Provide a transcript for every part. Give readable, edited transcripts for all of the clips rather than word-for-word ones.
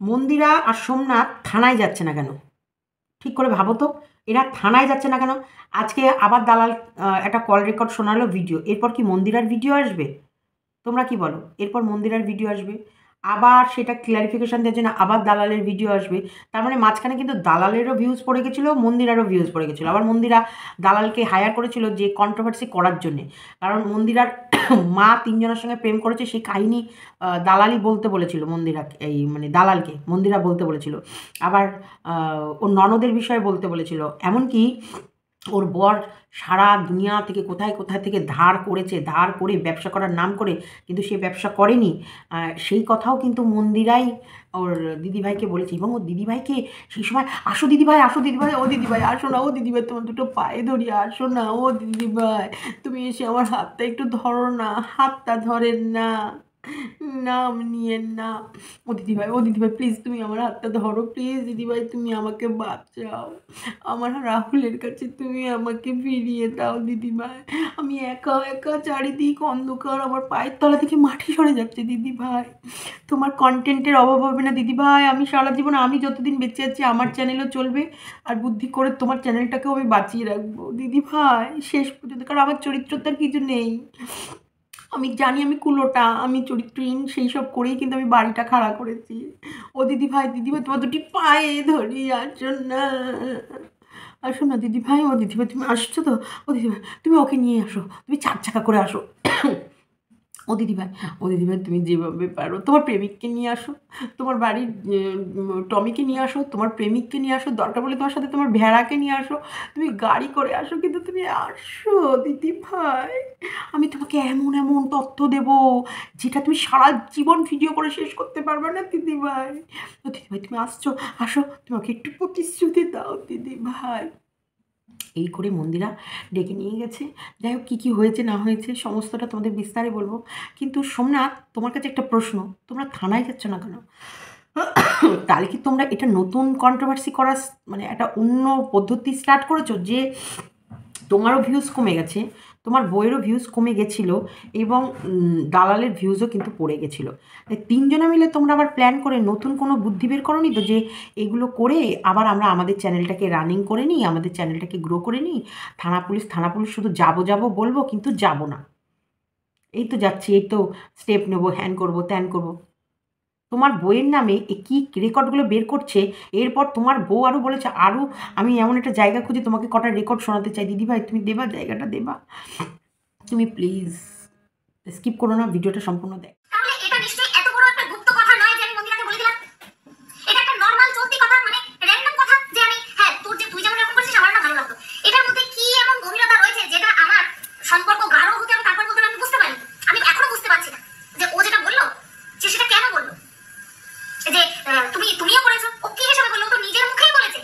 মন্দিরা আর সোমনাথ থানায় যাচ্ছে না কেন? ঠিক করে ভাবো তো। এরা থানায় যাচ্ছে না কেন? আজকে আবার দালাল একটা কল রেকর্ড শোনালো, ভিডিও। এরপর কি মন্দিরার ভিডিও আসবে? তোমরা কি বলো? এরপর মন্দিরার ভিডিও আসবে, আবার সেটা ক্ল্যারিফিকেশন দেওয়ার জন্য আবার দালালের ভিডিও আসবে। তার মানে মাঝখানে কিন্তু দালালেরও ভিউজ পড়ে গেছিলো, মন্দিরারও ভিউজ পড়ে গেছিলো। আবার মন্দিরা দালালকে হায়ার করেছিল যে কন্ট্রোভার্সি করার জন্যে। কারণ মন্দিরার মা তিনজনের সঙ্গে প্রেম করেছে, সেই কাহিনী দালালই বলতে বলেছিল মন্দিরাকে, এই মানে দালালকে মন্দিরা বলতে বলেছিল। আবার ওর ননদের বিষয়ে বলতে বলেছিল। এমনকি ওর বর সারা দুনিয়া থেকে কোথায় কোথায় থেকে ধার করেছে, ধার করে ব্যবসা করার নাম করে কিন্তু সে ব্যবসা করেনি। সেই কথাও কিন্তু মন্দিরাই ওর দিদিভাইকে বলেছে। এবং ওর দিদিভাইকে সেই সময়, আসো দিদিভাই, আসো দিদিভাই, ও দিদিভাই আসো না, ও দিদিভাই তোমার দুটো পায়ে ধরি, আসো না ও দিদিভাই, তুমি এসে আমার হাতটা একটু ধরো না, হাতটা ধরেন না, নাম নিয়েন না। ও দিদিভাই, ও দিদিভাই প্লিজ তুমি আমার হাতটা ধরো, প্লিজ দিদিভাই তুমি আমাকে বাঁচাও, আমার রাহুলের কাছে তুমি আমাকে ফিরিয়ে দাও দিদিভাই, আমি একা একা, চারিদিক অন্ধকার, আমার পায়ের তলা থেকে মাটি সরে যাচ্ছে দিদিভাই, তোমার কন্টেন্টের অভাব হবে না দিদিভাই, আমি সারা জীবন, আমি যতদিন বেঁচে আছি আমার চ্যানেলও চলবে, আর বুদ্ধি করে তোমার চ্যানেলটাকেও আমি বাঁচিয়ে রাখবো দিদিভাই শেষ পর্যন্ত। কারণ আমার চরিত্রটার কিছু নেই, আমি জানি আমি কুলোটা, আমি চরিত্রহীন, সেই সব করেই কিন্তু আমি বাড়িটা খাড়া করেছি। ও দিদিভাই, দিদিভাই তোমার দুটি পায়ে ধরি, আসো না, আসো না দিদিভাই, ও দিদিভাই তুমি আসছো তো? ও দিদিভাই তুমি ওকে নিয়ে আসো, তুমি 4 চাকা করে আসো। ও দিদিভাই, ও দিদিভাই তুমি যেভাবে পারো তোমার প্রেমিককে নিয়ে আসো, তোমার বাড়ির টমিকে নিয়ে আসো, তোমার প্রেমিককে নিয়ে আসো, দরকার পড়লে তোমার সাথে তোমার ভেড়াকে নিয়ে আসো, তুমি গাড়ি করে আসো, কিন্তু তুমি আসো দিদিভাই, আমি তোমাকে এমন এমন তথ্য দেবো যেটা তুমি সারা জীবন ভিডিও করে শেষ করতে পারবে না দিদিভাই। ও দিদিভাই তুমি আসছো, আসো, তোমাকে একটু প্রতিশ্রুতি দাও দিদিভাই। এই করে মন্দিরা ডেকে নিয়ে গেছে। যাই হোক, কী কী হয়েছে না হয়েছে সমস্তটা তোমাদের বিস্তারে বলবো। কিন্তু সোমনাথ, তোমার কাছে একটা প্রশ্ন, তোমরা থানায় যাচ্ছ না কেন? তাহলে কি তোমরা এটা নতুন কন্ট্রোভার্সি করার মানে একটা অন্য পদ্ধতি স্টার্ট করেছো, যে তোমারও ভিউজ কমে গেছে, তোমার বইয়েরও ভিউজ কমে গেছিলো, এবং দালালের ভিউজও কিন্তু পড়ে গেছিলো। তাই তিনজনে মিলে তোমরা আবার প্ল্যান করে নতুন কোনো বুদ্ধি বের করোনি তো, যে এগুলো করে আবার আমরা আমাদের চ্যানেলটাকে রানিং করে নিই, আমাদের চ্যানেলটাকে গ্রো করে নিই, থানা পুলিশ শুধু যাবো যাবো বলবো কিন্তু যাবো না, এই তো যাচ্ছি, এই তো স্টেপ নেবো, হ্যান করবো ত্যান করবো। তোমার বইয়ের নামে এ কী রেকর্ডগুলো বের করছে। এরপর তোমার বউ আরও বলেছে, আরও আমি এমন একটা জায়গা খুঁজে তোমাকে কটা রেকর্ড শোনাতে চাই দিদিভাই, তুমি দেবা, জায়গাটা দেবা, তুমি প্লিজ স্কিপ করো না, ভিডিওটা সম্পূর্ণ দেখ। তাহলে এটা নিশ্চয়ই এত বড় একটা গুপ্ত কথা নয় যে আমি মন্দিরাকে বলে দিলাম। এটা একটা নরমাল চলতি কথা, মানে র‍্যান্ডম কথা, যে আমি হ্যাঁ তোর যে তুই যেমন এরকম করছিস আমার না ভালো লাগতো। এটার মধ্যে কি এমন গভীরতা রয়েছে যেটা আমার সম্পর্ক গাঢ় হতে এবং তারপর বলতে আমি বুঝতে পারি। আমি এখনো বুঝতে পারছি না যে ও যেটা বললো যে সেটা কেন বললো, যে তুমিও করেছো, ও কি হিসাবে বললো? ও তো নিজের মুখেই বলেছে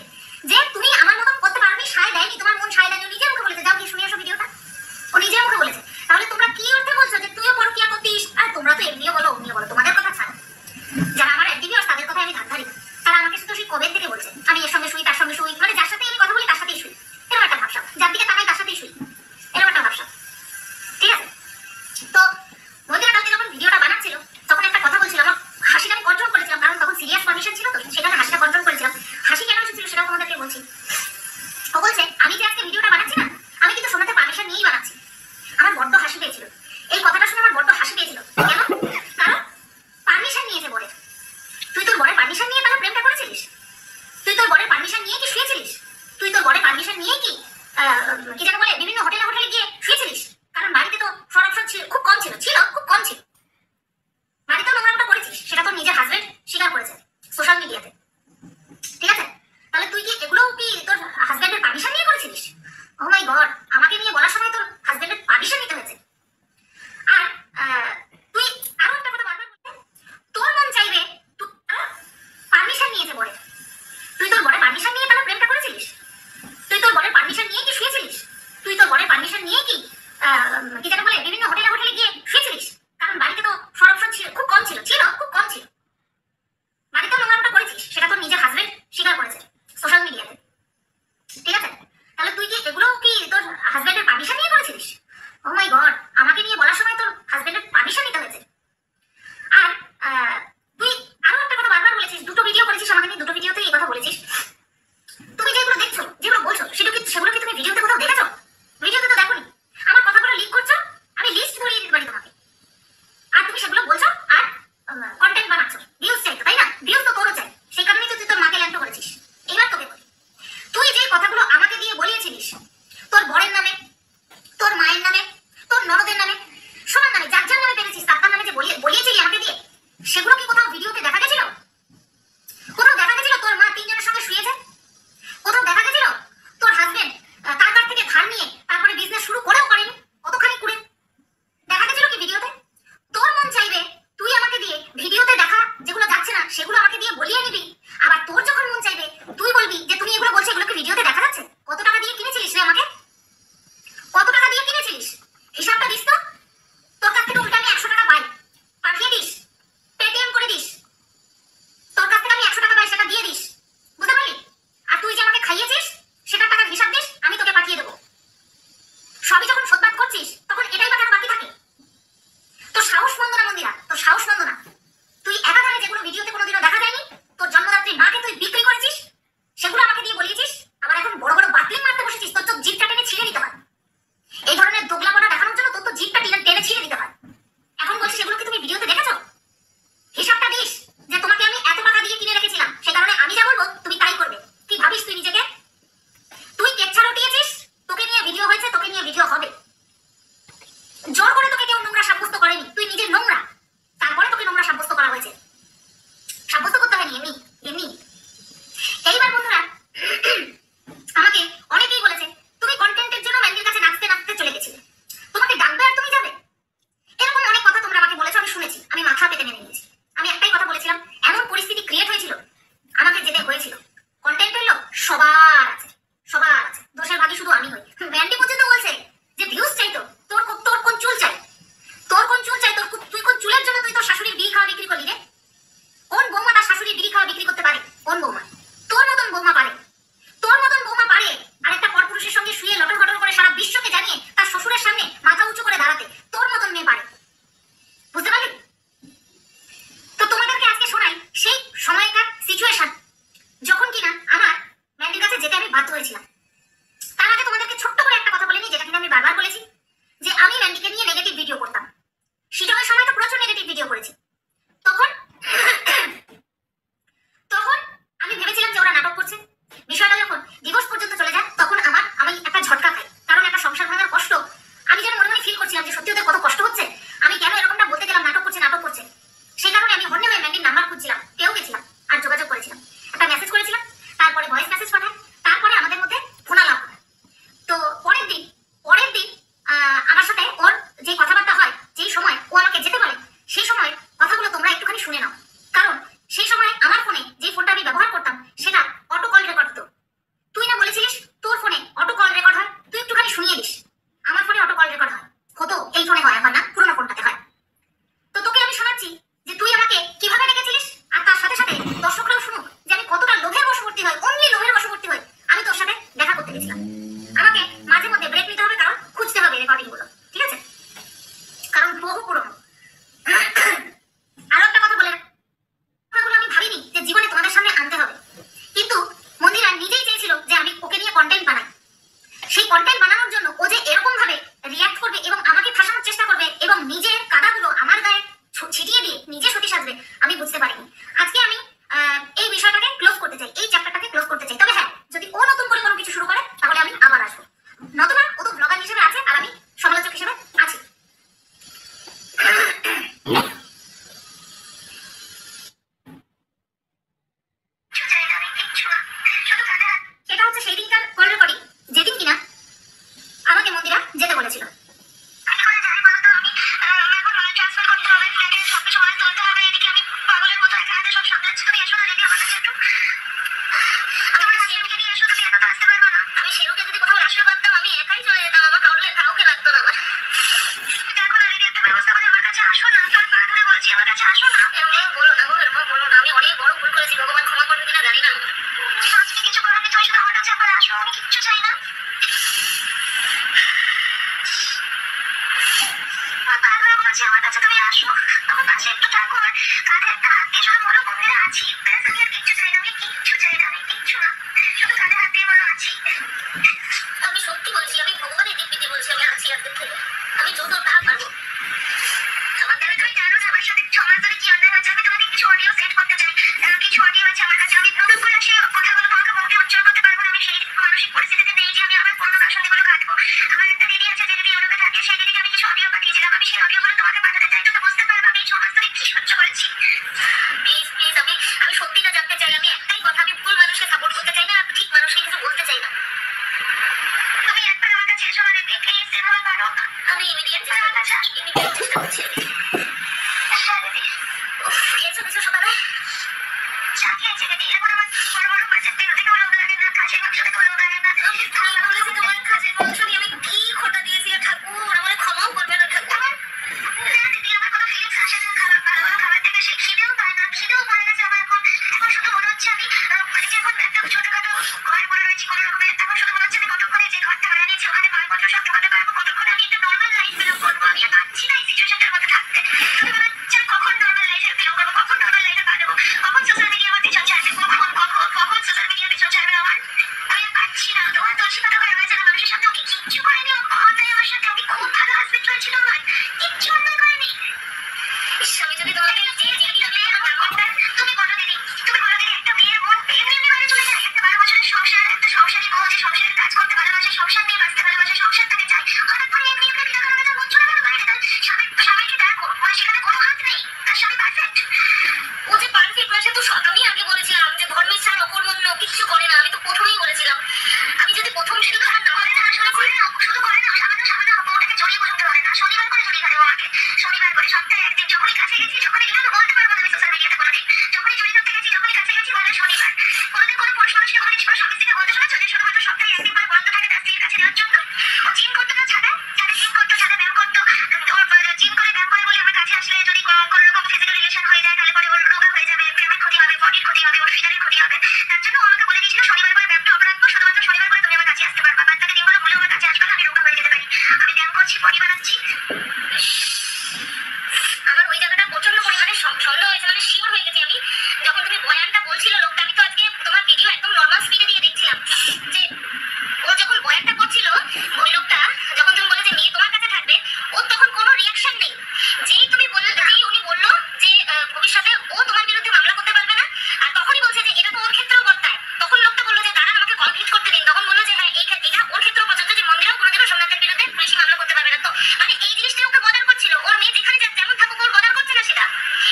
যে তুমি আমার মতন করতে পারোনি, সায় দেয়নি, তোমার মন সায় দেয়নি, নিজের মুখে বলেছে। যাও গিয়ে শুনে আসো ভিডিওটা, ও নিজের মুখে বলেছে। তাহলে তোমরা কি অর্থে বলছো যে তুইও পরকিয়া করতিস? আর তোমরা তো এমনিও বলো অমনিও বলো, তোমাদের কথা ছাড়ো, যারা আমার একদিনই তাদের কথা আমি ধার ধারি, তারা আমাকে শুধু সেই কবে থেকে বলছে আমি এর সঙ্গে শুই, তার সঙ্গে শুই, মানে যার সাথে আমি কথা বলি তার সাথেই শুই, এরকম একটা ভাবসাব, যার দিকে তাকাই তার সাথেই শুই, এরকম একটা ভাবসাব। ঠিক আছে, তো মন্দিরা কালকে যখন ভিডিওটা বানাচ্ছিল তখন একটা কথা বলছিল, আমার হাসিটা আমি কন্ট্রোল করেছিলাম, কারণ তখন সিরিয়াস পারমিশন ছিল, তো সেখানে হাসিটা কন্ট্রোল করেছিলাম। হাসি কেন এসেছিল সেটাও তোমাদেরকে বলছি। ও বলছে আমি যে আজকে ভিডিওটা বানাচ্ছি না, আমি কিন্তু সোনাতে পারমিশন নিয়েই বানাচ্ছি। আমার বড্ড হাসি পেয়েছিল, এই কথাটা শুনে আমার বড্ড হাসি পেয়েছিল। কেন? কারণ পারমিশন নিয়েছে বলে। মারছো, ভিউজ চাই তো, তাই না? ভিউজ তো তোরও চাই, সেই কারণেই তো তুই তোর মাকে ল্যাংটো করেছিস। এবার তোকে বলি, তুই যে কথাগুলো আমাকে দিয়ে বলিয়েছিলিস তোর বরের নামে, তোর মায়ের নামে, তোর ননদের নামে, সবার নামে, যার যার নামে পেরেছিস তার নামে যে বলিয়েছিলি আমাকে দিয়ে, সেগুলো কি কোথাও ভিডিওতে দেখা গেছিল? কোথাও দেখা গেছিল তোর মা তিনজনের সঙ্গে শুয়ে যায়? কোথাও দেখা গেছিল তোর হাজবেন্ড কার কার থেকে ধার নিয়ে তারপরে বিজনেস শুরু করেও করেনি, কতখানি করে দেখা গেছিল কি ভিডিওতে? তোর মন চাইবে তুই আমাকে দিয়ে ভিডিওতে দেখা যেগুলো যাচ্ছে না সেগুলো আমাকে দিয়ে বলিয়ে নিবি, আবার তোর যখন মন চাইবে তুই বলবি যে তুমি এগুলো বলছো, এগুলো কি ভিডিওতে দেখা যাচ্ছে? কত টাকা দিয়ে কিনেছিলিস রে আমাকে? কত টাকা দিয়ে কিনেছিলিস? হিসাবটা দিস তো। তোর কাছ থেকে উল্টা আমি 100 টাকা পাই, পাঠিয়ে দিস, পেটিএম করে দিস, তোর কাছ থেকে আমি 100 টাকা পাই সেটা দিয়ে দিস, বুঝতে পারলি? আর তুই যে আমাকে খাইয়েছিস সেটার টাকার হিসাব দিস, আমি তোকে পাঠিয়ে দেবো। সবই যখন শোধবাদ করছিস তখন এটাই বা কেন বাকি থাকে? তোর সাহস মন্দ না মন্দিরা, তোর সাহস মন্দ না। তুই একাধারে যেগুলো ভিডিওতে কোনোদিনও দেখা যায়নি, তোর জন্মদাত্রী মাকে তুই বিক্রি করেছিস, সেগুলো আমাকে দিয়ে বলিয়েছিস, আবার এখন বড় বড় বাতিল মারতে বসেছিস, তোর তো জিভটা টেনে ছিঁড়ে দিতে হয়। এই ধরনের দোগলাপনা দেখানোর জন্য তোর তো জিভটা টেনে ছিঁড়ে দিতে হয়। এখন বলছিস এগুলো কি তুমি ভিডিওতে দেখেছো? হিসাবটা দিস যে তোমাকে আমি এত টাকা দিয়ে কিনে রেখেছিলাম, সে কারণে আমি যা বলবো তুমি তাই করবে। কি ভাবিস তুই নিজেকে? তুই কেচ্ছা রটিয়েছিস, তোকে নিয়ে ভিডিও হয়েছে, তোকে নিয়ে ভিডিও হবে। জোর করে তোকে কেউ নোংরা সাব্যস্ত করেনি, তুই নিজে নোংরা, তারপরে তোকে নোংরা সাব্যস্ত করা হয়েছে। সাব্যস্ত করতে হয়নি, এমনি এমনি। এইবার বন্ধুরা আমাকে অনেকেই বলেছে তুমি কন্টেন্টের জন্য ম্যান্ডির কাছে নাচতে নাচতে চলে গেছিলে, তোমাকে ডাকবে আর তুমি যাবে, এরকম অনেক কথা তোমরা আমাকে বলেছো, আমি শুনেছি, আমি মাথা পেতে মেনে নিয়েছি। আমি একটাই কথা বলেছিলাম, এমন পরিস্থিতি ক্রিয়েট হয়েছিল আমাকে যেতে হয়েছিল। কন্টেন্ট হইলো সবার আছে, সবার আছে, দোষের ভাগী শুধু আমি হই। ব্যান্ডি পর্যন্ত বলছে যে ভিউজ চাই তো, তোর কোন চুল চাই, তোর কোন চুল চাই, তুই কোন চুলের জন্য তুই তোর শাশুড়ির বিড়ি খাওয়া বিক্রি করলি রে? কোন বৌমা তার শাশুড়ির বিড়ি খাওয়া বিক্রি করতে পারে? কোন বৌমা? তোর মতন বৌমা পারে, তোর মতন বৌমা পারে আরেকটা পরপুরুষের সঙ্গে শুয়ে লটর ঘটর করে সারা বিশ্বকে জানিয়ে তার শ্বশুরের সামনে মাথা উঁচু করে দাঁড়াতে, তোর মতন মেয়ে পারে, বুঝতে পারলি? তো তোমাদেরকে আজকে শোনাই সেই সময়কার সিচুয়েশন যখন কিনা আমার ম্যান্ডির কাছে যেতে আমি বাধ্য হয়েছিলাম। তার আগে তোমাদেরকে ছোট্ট করে একটা কথা বলে নিই, যেটা কিনা আমি বারবার বলেছি, যে আমি ম্যান্ডিকে নিয়ে নেগেটিভ ভিডিও করতাম। শিজনের সময় তো প্রচুর নেগেটিভ ভিডিও করেছি। তখন তখন আমি ভেবেছিলাম যে ওরা নাটক করছে। বিষয়টা যখন ডিভোর্স পর্যন্ত চলে যায় তখন আমি একটা ঝটকা খাই, কারণ একটা সংসার ভাঙার কষ্ট আমি যেন মনে মনে ফিল করছিলাম যে সত্যি ওদের কত কষ্ট হচ্ছে, আমি কেন এরকমটা বলতে গেলাম নাটক করছে নাটক করছে। সেই কারণে আমি হন্যে হয়ে ম্যান্ডির নাম্বার খুঁজছিলাম, পেয়েও গেছিলাম, আর যোগাযোগ করেছিলাম, একটা মেসেজ করেছিলাম, তারপরে ভয়েস মেসেজ পাঠায়, তারপরে আমাদের মধ্যে ফোনালাপ হয়। তো পরের দিন আমার সাথে ওর যে কথাবার্তা হয়, যেই সময় ও আমাকে যেতে বলে, সেই সময় কথাগুলো তোমরা একটুখানি শুনে নাও, কারণ সেই সময় আমার ফোনে যে ফোনটা আমি ব্যবহার করতাম সেটা অটো কল রেকর্ড হতো। তুই না বলেছিলিস তোর ফোনে অটো কল রেকর্ড হয়, তুই একটুখানি শুনিয়ে দিস। আমার ফোনে অটো কল রেকর্ড হয়, হতো, এই ফোনে হয় না, পুরোনো ফোনটাতে হয়। তো তোকে আমি শোনাচ্ছি যে তুই আমাকে কিভাবে ডেকেছিলিস, আর তার সাথে সাথে দর্শকরাও শুনুক যে আমি কতটা লোভের বশবর্তী হই, অনলি লোভের বশবর্তী হই আমি তোর সাথে দেখা করতে গেছিলাম। আমাকে মাঝে মধ্যে ব্রেক নিতে হবে, কারণ খুঁজতে হবে রেকর্ডিং গুলো, ঠিক আছে? কারণ বহু পুরনো। আরো একটা কথা বলে, কথাগুলো আমি ভাবিনি যে জীবনে তোমাদের সামনে আনতে হবে, কিন্তু মন্দিরা নিজেই চেয়েছিল যে আমি ওকে নিয়ে কন্টেন্ট বানাই। সেই কন্টেন্ট বানানোর জন্য ও যে এরকম ভাবে রিয়াক্ট করবে এবং আমাকে ফাঁসানোর চেষ্টা করবে এবং নিজের কাদাগুলো আমার গায়ে ছিটিয়ে দিয়ে নিজে সতী সাজবে, আমি বুঝতে পারিনি। আজকে আমি এই বিষয়টাকে ক্লোজ করতে চাই, এই চ্যাপ্টারটাকে ক্লোজ করতে চাই। তবে হ্যাঁ, যদি ও নতুন করে কোনো কিছু শুরু করে তাহলে আমি আবার আসবো, নতুবা ও তো ব্লগার হিসেবে আছে আর আমি সমালোচক হিসেবে আছি। এটা হচ্ছে সেই দিনকার কল রেকর্ডিং যেদিন কিনা আমাকে মন্দিরা যেতে বলেছিল। আমি শেরুকে যদি কোথাও রাখতে পারতাম আমি একাই চলে যেতাম, আমার কাউকে লাগতো না। ব্যবস্থা করে আমার কাছে আসো না, তোর পা ধরে বলছি আমার কাছে আসো না। বলো না গো, এরকম বলো না, আমি অনেক বড় ভুল করেছি, ভগবান ক্ষমা করবে কিনা জানি না। আজকে কিছু করার নেই, তুমি শুধু আমার কাছে আবার আসো, আমি কিচ্ছু চাই না। আমার কাছে তুমি আসো, আমার পাশে একটু থাকো, আর কাঁধে একটা হাত দিয়ে শুধু বলো মন্দিরে আছি, ব্যাস, আমি আর কিচ্ছু চাই না, আমি কিচ্ছু চাই না, আমি কিচ্ছু না, শুধু কাঁধে হাত দিয়ে বলো আছি। আমি সত্যি বলছি, আমি ভগবানের দিব্যিতে বলছি আমি আছি আজকের থেকে, আমি যত তা পারবো। আমার দ্বারা তুমি জানো যে আমার সাথে 6 মাস ধরে কি অন্যায় হচ্ছে, আমি তোমাকে কিছু অডিও সেট করতে চাই, কিছু অডিও আছে আমার কাছে, আমি নতুন করে সেই কথাগুলো তোমাকে মুখে উচ্চারণ করতে পারবো না, আমি সেই মানসিক পরিস্থিতিতে নেই যে আমি আবার পুরোনো ভাষণগুলো কাটবো। আমার একটা দিদি আছে যে দিদি ইউরোপে থাকে, সেই দিদিকে আমি কিছু অডিও পাঠিয়েছিলাম, আমি সেই অডিওগুলো তোমাকে পাঠাতে চাই, তুমি বুঝতে পারবে আমি এই 6 মাস ধরে কি সহ্য করেছি। প্লিজ প্লিজ, আমি সত্যিটা জানতে চাই, আমি একটাই কথা, আমি ভুল মানুষকে সাপোর্ট করতে চাই না, আর ঠিক মানুষকে কিছু বলতে চাই না। তুমি একবার আমার কাছে এসো না দিদি, প্লিজ, যেভাবে পারো। আমি ইমিডিয়েট চেষ্টা করছি। হ্যাঁ দিদি। খেয়েছো কিছু সকালে? চা খেয়েছি দিদি, এখন আমার বড় বড় মাছের তেল থেকেও লোভ লাগে না, খাসির মাংস থেকেও লোভ লাগে না। আমি বলেছি তোমার খাসির মাংস নিয়ে আমি কি খোটা দিয়েছি ঠাকুর, আমাকে ক্ষমাও করবে না ঠাকুর। না দিদি, আমার কোনো ফিলিংস আসে না খারাপ ভালো ভালো খাবার থেকে, সেই খিদেও পায় না, খিদেও পায় গেছে আমার এখন। এখন শুধু মনে হচ্ছে আমি যে এখন একটা ছোটখাটো ঘরে পড়ে রয়েছি কোনো রকমের, এখন শুধু মনে হচ্ছে আমি কতক্ষণে যে ঘরটা ভাড়া নিয়েছি ওখানে মালপত্র সব ঢোকাতে পারবো, কতক্ষণে আমি একটা নর্মাল লাইফ বিলং করবো। আমি আর পাচ্ছি না এই সিচুয়েশনটার মধ্যে থাকতে। আমি মনে হচ্ছে আমি কখন নর্মাল লাইফে বিলং করবো, কখন নর্মাল লাইফে পা দেবো, কখন সোশ্যাল মিডিয়া আমার পেছন ছাড়বে, কখন সোশ্যাল মিডিয়া পেছন ছাড়বে আমার। আমি আর পাচ্ছি না। তোমার তুলসী পাতা হয়ে রয়েছে না, মানুষের সাথে ওকে কিচ্ছু করেনি, অন্যায় আমার সাথে, ওকে খুব ভালো হাজবেন্ড হয়েছিল আমার, কিচ্ছু অন্যায় করেনি। ইস, আমি যদি তোমাকে তুমি বলো দিদি, তুমি বলো দিদি, একটা মেয়ের মন এমনি এমনি বাইরে চলে যায়? একটা 12 বছরের সংসার, একটা সংসারী বউ যে সংসারের কাজ করতে ভালোবাসে, সংসার নিয়ে বাঁচতে ভালোবাসে, সংসার তাকে চায়, হঠাৎ করে এমনি এমনি বিয়ে করানো তার মন চলে গেল বাইরে। তার স্বামীকে তার মানে সেখানে কোনো হাত নেই, তার স্বামী পারফেক্ট। ও যে পারফেক্ট না, সে তো আমি আগে বলেছিলাম যে ধর্মের ছাড় অকর্মণ্য কিচ্ছু করে না, আমি তো প্রথমেই বলেছিলাম। আমি যদি প্রথম শুধু আর না করে না, আসলে করে না, শুধু করে না, সামান্য সামান্য বউটাকে জড়িয়ে বসতে পারে না, শনিবার করে জড়িয়ে ধরে আমাকে, শনিবার করে সপ্তাহে একদিন, যখনই কাছে গেছি, যখনই এগুলো বলতে পারবো না আমি সোশ্যাল মিডিয়াতে কোনোদিন, যখনই জড়িয়ে ধরতে গেছি, যখনই কাছে গেছি, বলে শনিবার। কোনোদিন কোনো পুরুষ মানুষকে কোনোদিন স্বামী থেকে বলতে শুনেছো যে শুধুমাত্র সপ্তাহে একদিন করে বন্ধ থাকে তার স্ত্রীর কাছে নেওয়ার জন্য? ও জিম করতো না, ছাদে জিম করতো, ছাদে ব্যায়াম করতো, ওর জিম করে ব্যায়াম করে বলে আমার কাছে আসলে যদি কোনো রকম ফিজিক্যাল রিলেশন হয়ে যায় তাহলে পরে ওর রোগা হয়ে যাবে, ব্যায়ামের ক্ষতি হবে, বডির ক্ষতি হবে, ওর ফিগারের ক্ষতি হবে। তার জন্য ও আমাকে বলে দিয়েছিল শনিবার করে ব্যায়ামটা অফ রাখবো, শুধুমাত্র শনিবার করে তুমি আমার কাছে আসতে পারবা, বাদ বাকি দিনগুলো বলে আমার কাছে আসবে না, আমি রোগা হয়ে যেতে পারি। আমি ব্যায়াম করছি, বডি বানাচ্ছি। আমার ওই জায়গাটা প্রচন্ড পরিমাণে সন্দেহ হয়েছে, মানে শিওর হয়ে গেছি আমি যখন তুমি বয়ানটা বলছিল লোকটা। আমি তো আজকে তোমার ভিডিও একদম নর্মাল স্পিডে দিয়ে দেখছিলাম যে ও যখন বয়ানটা করছিল, ওই লোকটা যখন তুমি বলে যে মেয়ে তোমার কাছে থাকবে, ওর তখন কোনো রিয়াকশন নেই। যেই তুমি বললে, যেই উনি বললো যে ভবিষ্যতে ও তোমার বিরুদ্ধে মামলা করতে পারবে না, আর তখনই বলছে যে এটা তো ওর ক্ষেত্রেও বর্তায়, তখন লোকটা বললো যে দাঁড়ান আমাকে কমপ্লিট করতে দিন, তখন বললো যে হ্যাঁ এই ক্ষেত্রে এটা ওর ক্ষেত্রেও প্রযোজ্য, যে মন্দিরেও কোনোদিনও সোমনাথের বিরুদ্ধে পুলিশি মামলা করতে পারবে না। তো মানে এই জিনিসটা ওকে বদার করছিল, ওর মেয়ে যেখানে যাক যেমন থাকুক ওর বদার করছে না সেটা।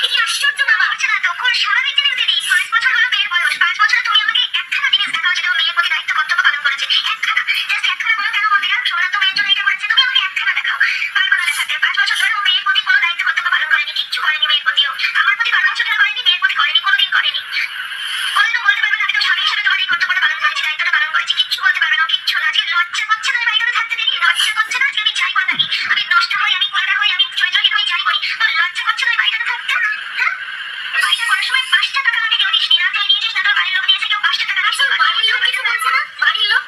এ কি আশ্চর্য বাবা, হচ্ছে না তখন স্বাভাবিক জিনিস দিদি। 5 বছর হলো মেয়ের বয়স, 5 বছরে তুমি আমাকে একখানা জিনিস দেখাও যেটা ও মেয়ের প্রতি দায়িত্ব কর্তব্য পালন করেছে, একখানা, জাস্ট একখানা বলো কেন মন্দিরা সোমনাথ তো মেয়ের জন্য এটা করেছে, তুমি আমাকে একখানা দেখাও। পারবো না দেখাতে। 5 বছর ধরে ও মেয়ের প্রতি কোনো দায়িত্ব কর্তব্য পালন করেনি, কিচ্ছু করেনি মেয়ের প্রতিও। আমার প্রতি 12 বছর ধরে করেনি, মেয়ের প্রতি করেনি, কোনোদিন করেনি। কোনোদিনও বলতে পারবে না আমি তো স্বামী হিসেবে তোমার এই কর্তব্যটা পালন করেছি, দায়িত্বটা পালন করেছি, কিচ্ছু বলতে পারবে না, কিচ্ছু না। আজকে লজ্জা করছে না বাড়িটাতে থাকতে দিদি, লজ্জা করছে না? আজকে আমি যাই করে থাকি, আমি নষ্টা হই, আমি কুলেটা হই, আমি চৈত্রহীন হই, যাই করি, তোর লজ্জা করছে না বাড়িটাতে থাকতে? হ্যাঁ, বাড়িটা করার সময় 5টা টাকা আমাকে কেউ দিসনি, না তুই দিয়েছিস না তোর বাড়ির লোক দিয়েছে, কেউ 5টা টাকা দিস। বাড়ির লোক কিছু বলছে না? বাড়ির লোক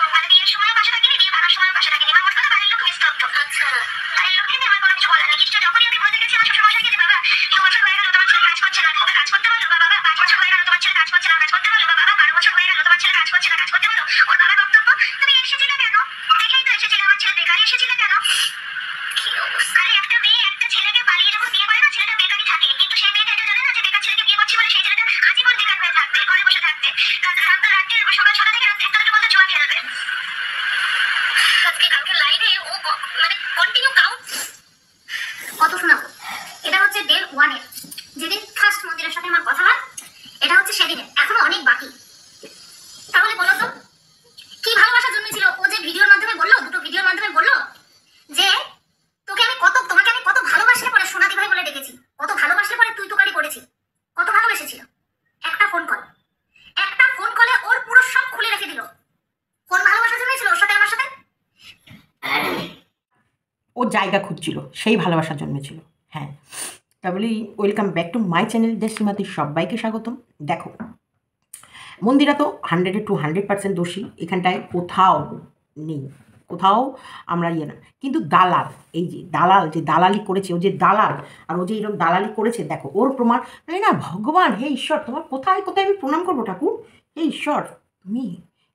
আমার বিয়ের সময় পাশে থাকিনি, বিয়ে ভাড়ার সময় পাশে থাকিনি, আমার কথা বাড়ির লোক নিস্তব্ধ। আচ্ছা, বাড়ির লোককে নিয়ে আমার কোনো কিছু বলার নেই। কিছু যখনই আমি বলতে গেছি আমার শ্বশুরমশাইকে যে বাবা 2 বছর হয়ে গেল তোমার ছেলে কাজ করছে না, ওকে কাজ করতে বলো, বা বাবা 5 বছর হয়ে গেল তোমার ছেলে কাজ করছে না, কাজ করতে বলো, বা বাবা 12 বছর হয়ে গেল তোমার ছেলে কাজ করছে না, কাজ করতে বলো। ওর বাবার বক্তব্য, তুমি এসেছিলে কেন? দেখেই তো এসেছিলে, আমার ছেলে বেকারি, এসেছিলে কেন? কি অবস্থা! আরে একটা মেয়ে একটা ছেলেকে পালিয়ে যখন বিয়ে করে না, ছেলেটা বেকারই থাকে, কিন্তু সেই মেয়েটা এটা জানে না যে বেকার ছেলেকে বিয়ে করছি বলে সেই ছেলেটা আজীবন বেকার হয়ে থাকবে, ঘরে বসে থাকবে, রাতে সকাল 6টা থেকে রাত 1টা পর্যন্ত জুয়া খেলবে। আজকে কালকে লাইভে ও মানে কন্টিনিউ কাউন্ট কত শোনাবো। এটা হচ্ছে ডে 1 এর, যেদিন ফার্স্ট মন্দিরের সাথে আমার কথা হয়, এটা হচ্ছে সেদিনের, এখনো অনেক বাকি। তাহলে বলো তো কি ভালোবাসা জন্মেছিল? ও যে ভিডিওর মাধ্যমে বললো, দুটো ভিডিওর মাধ্যমে বললো যে তোমাকে আমি কত ভালোবাসলে পরে সোনাদি ভাই বলে ডেকেছি, কত ভালোবাসলে পরে তুই তোকারি করেছি, কত ভালোবেসেছিল। একটা ফোন কলে ওর পুরো সব খুলে রেখে দিল। কোন ভালোবাসা জন্মেছিল ওর সাথে আমার সাথে? ও জায়গা খুঁজছিল, সেই ভালোবাসা জন্মেছিল। হ্যাঁ, তাহলে welcome back to my channel দেশসীমাতে সবাইকে স্বাগতম। দেখো, মন্দিরা তো 100% দোষী, এখানটায় কোথাও নেই, কোথাও আমরা না। কিন্তু দালাল, এই যে দালাল যে দালালি করেছে, ও যে দালাল, আর ও যে এরকম দালালি করেছে, দেখো ওর প্রমাণ। না ভগবান, হে ঈশ্বর, তোমার কোথায় কোথায় আমি প্রণাম করবো ঠাকুর। হে ঈশ্বর, তুমি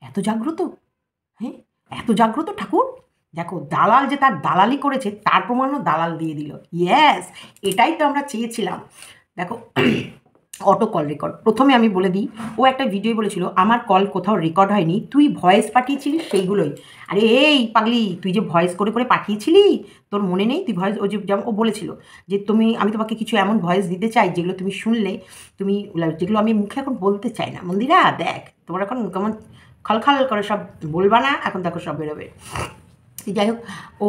এত জাগ্রত, হ্যাঁ এত জাগ্রত ঠাকুর, দেখো দালাল যে তার দালালি করেছে তার প্রমাণও দালাল দিয়ে দিল। ইয়েস, এটাই তো আমরা চেয়েছিলাম। দেখো অটো কল রেকর্ড, প্রথমে আমি বলে দিই, ও একটা ভিডিও বলেছিল আমার কল কোথাও রেকর্ড হয়নি, তুই ভয়েস পাঠিয়েছিলি সেইগুলোই। আরে এই পাগলি, তুই যে ভয়েস করে করে পাঠিয়েছিলি, তোর মনে নেই? তুই ভয়েস, ও যে যেমন ও বলেছিল যে আমি তোমাকে কিছু এমন ভয়েস দিতে চাই যেগুলো তুমি শুনলে তুমি, যেগুলো আমি মুখে এখন বলতে চাই না। মন্দিরা দেখ, তোমার এখন কেমন খালখাল করে সব বলবা না, এখন দেখো সব বেরোবে। যাই হোক, ও